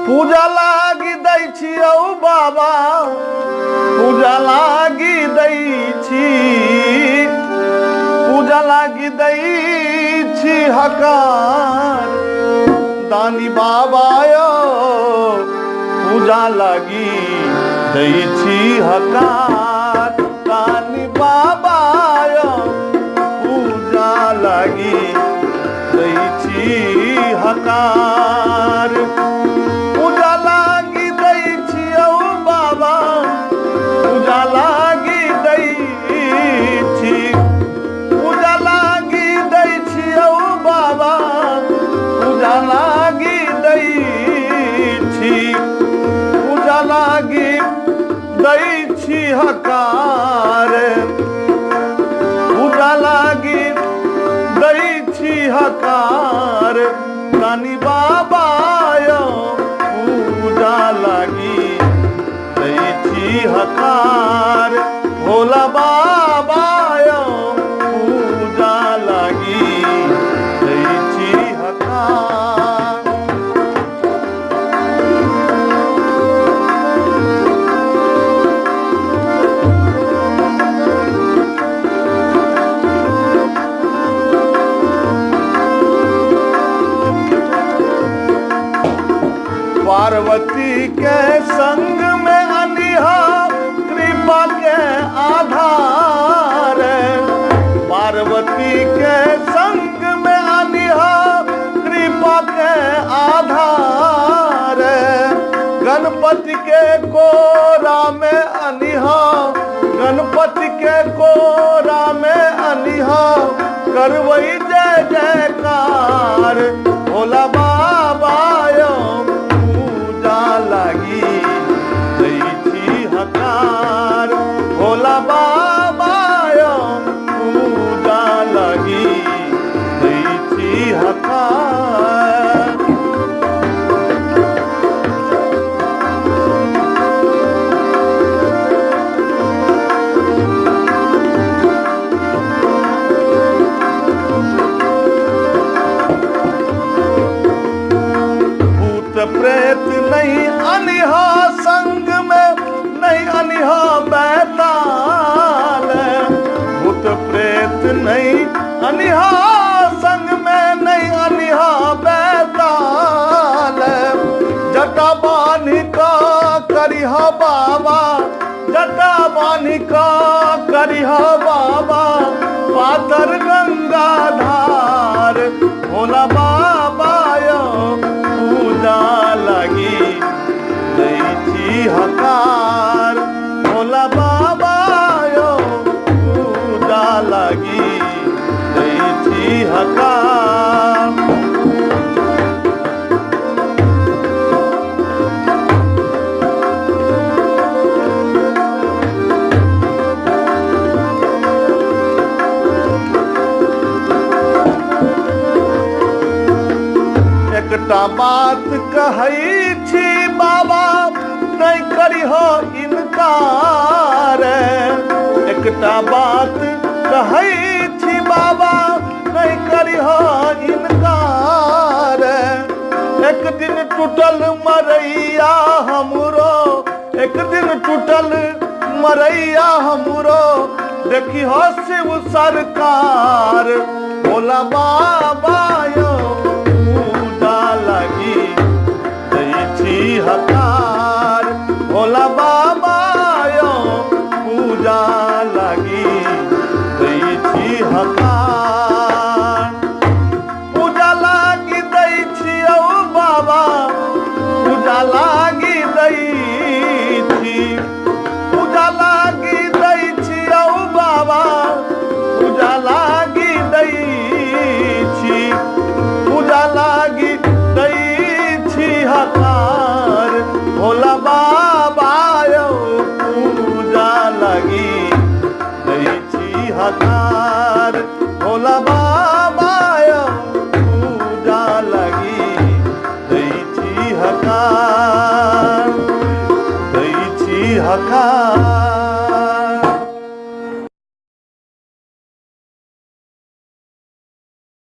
पूजा लागी दै छी औ बाबा पूजा लागी दै छी पूजा लागी दै छी हकार दानी बाबा यो पूजा लागी दै छी हकार दानी बाबा यो पूजा लागी दै छी हकार पूजा लागी दै छी औ बाबा पूजा लागी दै छी पूजा लागी दै छी औ बाबा पूजा लागी दै छी पूजा लागी दै छी हकार पूजा लागी दै छी हकार दानी बाबा यो पूजा लागी दै छी हकार भोला बाबा यो पूजा लागी दै छी हकार पार्वती के संग में अनिहा कृपा के आधार पार्वती के संग में अनिहा कृपा के आधार गणपति के कोरा में अनिहा गणपति के कोरा में अनिहा करवई जय जयकार भोला बाबा यो लागी दै छी हकार भोला बाबा यो पूजा लागी दै छी हकार भूत प्रेत नहीं अनिहा संग में नहीं अनिहा बैताल भूत प्रेत नहीं अनिहा संग में नहीं अनिहा बैताल जटा बानिका करिहा बाबा जटा बानिका करिहा बाबा पातर गंगा धार भोला बाबा यो पूजा लागी दै छी हकार भोला बाबा यो पूजा लागी दै छी हकार एकटा बात कहै छी बाबा नहीं करिहो इनकार एकटा बात कहै छी बाबा नहीं करिहो इनकार एक दिन टूटल मरैया हमरो एक दिन टूटल मरैया हमरो देखिहो शिव सरकार भोला बाबा यो लागी दै छी हकार भोला बाबा यो पूजा लागी दै छी हकार पूजा लागी दै छी औ बाबा पूजा लागी दै छी पूजा लागी दै छी औ बाबा पूजा लागी दै छी पूजा लागी दै छी हकार भोला बाबा यो पूजा लागी दै छी हकार भोला